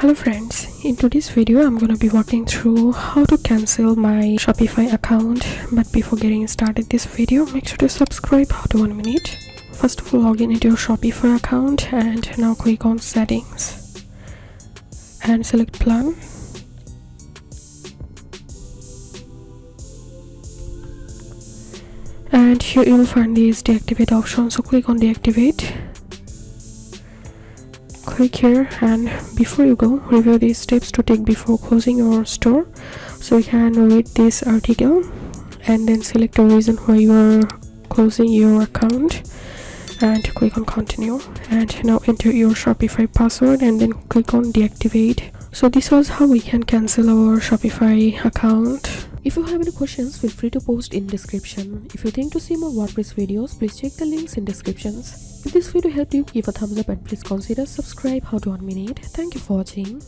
Hello friends, in today's video I'm gonna be walking through how to cancel my Shopify account. But before getting started this video, make sure to subscribe. How to 1 minute. First of all, log in into your Shopify account and now click on settings and select plan. And here you will find this deactivate option, so click on deactivate. Click here, and before you go, review these steps to take before closing your store. So you can read this article and then select a reason why you are closing your account and click on continue. And now enter your Shopify password and then click on deactivate. So this was how we can cancel our Shopify account. If you have any questions, feel free to post in description. If you think to see more WordPress videos, please check the links in descriptions. If this video helped you, give a thumbs up and please consider subscribe. How to 1 minute. Thank you for watching.